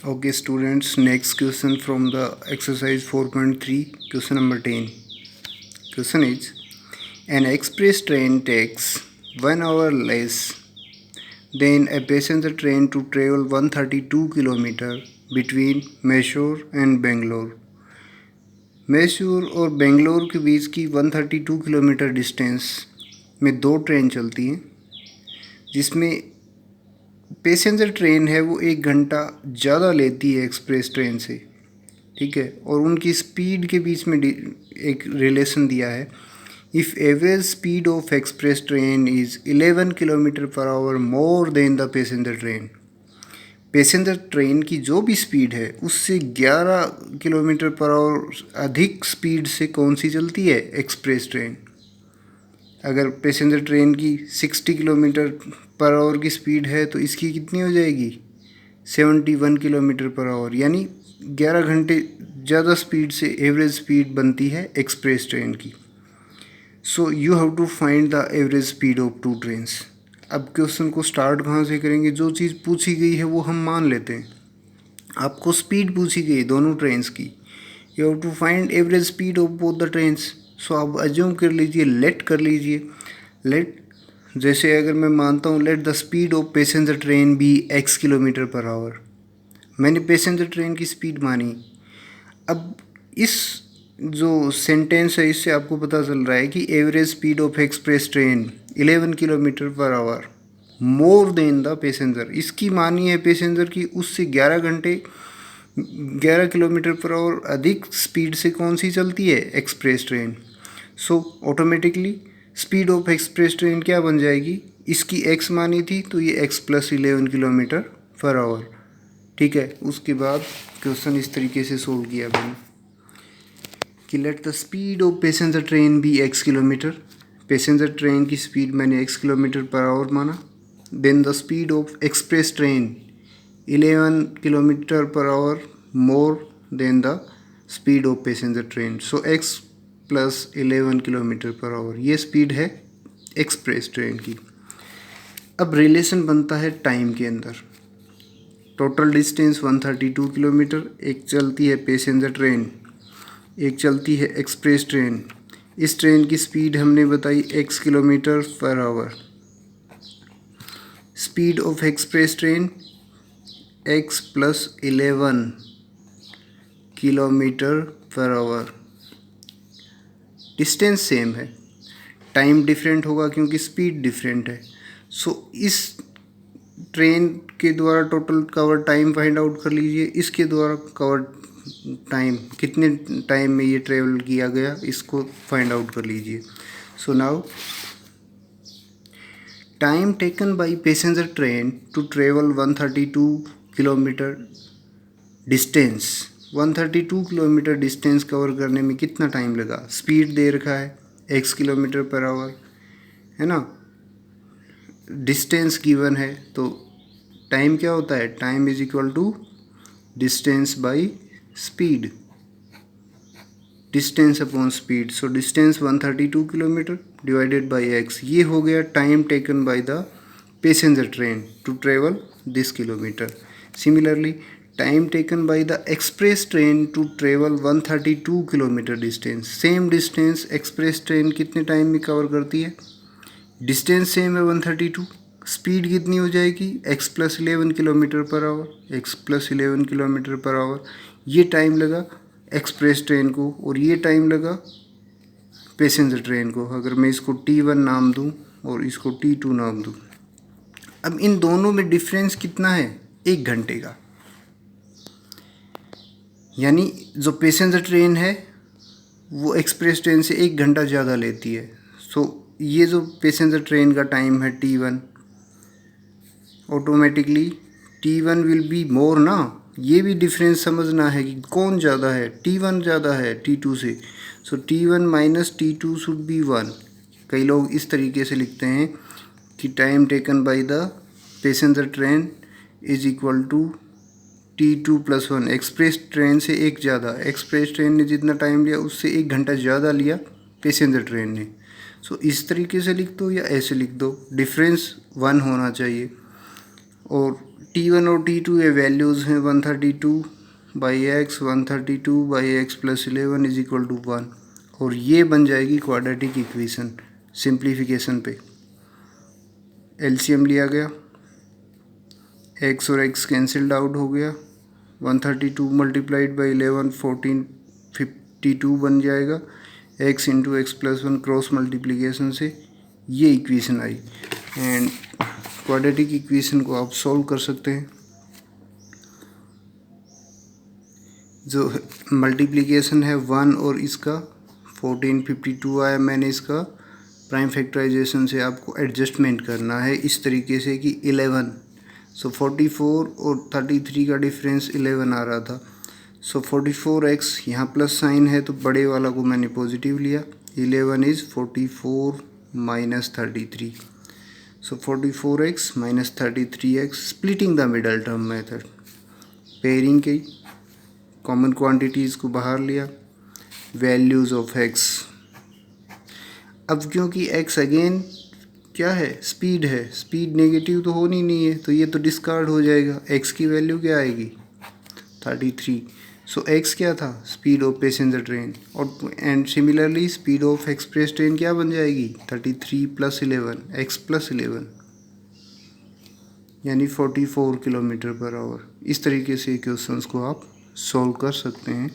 Okay, students, next question from the exercise 4.3, question number 10. Question is, an express train takes 1 hour less than a passenger train to travel 132 km between Mysore and Bangalore. Mysore और बेंगलोर के बीच की 132 kilometre distance में दो train चलती हैं, जिसमें passenger train है वो 1 घंटा ज़्यादा लेती है एक्सप्रेस ट्रेन से, ठीक है। और उनकी स्पीड के बीच में एक रिलेशन दिया है। If average speed of express train is 11 kilometre per hour more than the passenger train, passenger train की जो भी स्पीड है उससे 11 किलोमीटर पर आवर अधिक स्पीड से कौन सी चलती है, एक्सप्रेस ट्रेन। अगर पैसेंजर ट्रेन की 60 किलोमीटर पर आवर की स्पीड है तो इसकी कितनी हो जाएगी, 71 किलोमीटर पर आवर, यानी 11 घंटे ज़्यादा स्पीड से एवरेज स्पीड बनती है एक्सप्रेस ट्रेन की। So you have to find the average speed of two trains. अब क्वेश्चन को स्टार्ट कहाँ से करेंगे, जो चीज़ पूछी गई है वो हम मान लेते हैं। आपको स्पीड पूछी गई दोनों ट्रेन्स की, you have to find average speed of both the trains. So आप अज्यूम कर लीजिए, लेट कर लीजिए, लेट, जैसे अगर मैं मानता हूँ let the speed of passenger train be x kilometre per hour, मैंने पैसेंजर ट्रेन की स्पीड मानी। अब इस जो सेंटेंस है इससे आपको पता चल रहा है कि average speed of express train 11 kilometre per hour more than the passenger, इसकी मानी है पैसेंजर की उससे 11 किलोमीटर पर आवर अधिक स्पीड से कौन सी चलती है, express train. So automatically speed of express train क्या बन जाएगी, इसकी x मानी थी तो ये x + 11 किलोमीटर पर आवर, ठीक है। उसके बाद क्वेश्चन इस तरीके से सोल्व किया मैंने कि let the speed of passenger train be x kilometre, passenger train की स्पीड मैंने x किलोमीटर पर आवर माना, then the speed of express train 11 kilometre per hour more than the speed of passenger train, so x + 11 kilometre per hour, ये speed है express train की। अब relation बनता है time के अंदर। टोटल डिस्टेंस 132 किलोमीटर, एक चलती है पैसेंजर ट्रेन, एक चलती है एक्सप्रेस ट्रेन। इस ट्रेन की स्पीड हमने बताई x kilometre per our, speed of express train x + 11 kilometre per our. Distance same है, टाइम डिफरेंट होगा क्योंकि स्पीड डिफरेंट है। सो इस ट्रेन के द्वारा total cover time find out कर लीजिए, इसके द्वारा कवर टाइम कितने टाइम में ये ट्रेवल किया गया इसको फाइंड आउट कर लीजिए। So now time taken by passenger train to travel 132 kilometre distance, 132 kilometre distance cover करने में कितना टाइम लगा, स्पीड दे रखा है x किलोमीटर पर आवर, है ना, डिस्टेंस गिवन है, तो टाइम क्या होता है, time is equal to distance by speed, distance upon speed. So distance 132 kilometre divided by x, ये हो गया time taken by the passenger train to travel this kilometre. Similarly time taken by the express train to travel 132 kilometre distance, same distance express train कितने time में cover करती है, distance same है 132, speed कितनी हो जाएगी x + 11 kilometre per our, x + 11 kilometre per hour. ये time लगा एक्सप्रेस ट्रेन को और ये टाइम लगा पैसेंजर ट्रेन को। अगर मैं इसको T1 नाम दूं और इसको T2 नाम दूं, अब इन दोनों में डिफरेंस कितना है, 1 घंटे का, यानी जो पैसेंजर ट्रेन है वो एक्सप्रेस ट्रेन से 1 घंटा ज़्यादा लेती है। सो ये जो पैसेंजर ट्रेन का टाइम है T1, automatically T1 will be more ना, ये भी डिफरेंस समझना है कि कौन ज़्यादा है, T1 ज़्यादा है T2 से। So T1 - T2 should be 1। कई लोग इस तरीके से लिखते हैं कि time taken by the passenger train is equal to T2 + 1, express train से एक ज़्यादा, एक्सप्रेस ट्रेन ने जितना टाइम लिया उससे 1 घंटा ज़्यादा लिया पैसेंजर ट्रेन ने। सो इस तरीके से लिख दो या ऐसे लिख दो, डिफरेंस 1 होना चाहिए। और T1 और T2 ये वैल्यूज़ हैं 132/x 132/x plus 11 is equal to 1, और ये बन जाएगी क्वाड्रेटिक इक्वेशन सिंप्लीफिकेशन पे। एलसीएम लिया गया, x और x कैंसिल्ड आउट हो गया, 132 मल्टीप्लाइड बाई 11 1452 बन जाएगा, x into x plus 1 cross multiplication से ये equation I. And quadratic equation को आप सॉल्व कर सकते हैं। जो मल्टीप्लिकेशन है 1 और इसका 1452 आया, मैंने इसका प्राइम फैक्टराइजेशन से आपको एडजस्टमेंट करना है इस तरीके से कि 11, सो 44 और 33 का डिफरेंस 11 आ रहा था। सो 44x यहाँ प्लस साइन है तो बड़े वाला को मैंने पॉजिटिव लिया, 11 is 44 minus 33, so 44x minus 33x, splitting the middle term method, pairing की कॉमन क्वांटिटीज़ को बाहर लिया, वैल्यूज़ ऑफ x। अब क्योंकि x अगेन क्या है, स्पीड है, स्पीड नेगेटिव तो होनी नहीं है तो ये तो डिस्कार्ड हो जाएगा, x की वैल्यू क्या आएगी 33, सो x क्या था, स्पीड ऑफ पैसेंजर ट्रेन, और and similarly speed of express train क्या बन जाएगी 33 प्लस 11 x प्लस 11 यानी 44 किलोमीटर पर आवर। इस तरीके से क्वेश्चंस को आप सॉल्व कर सकते हैं।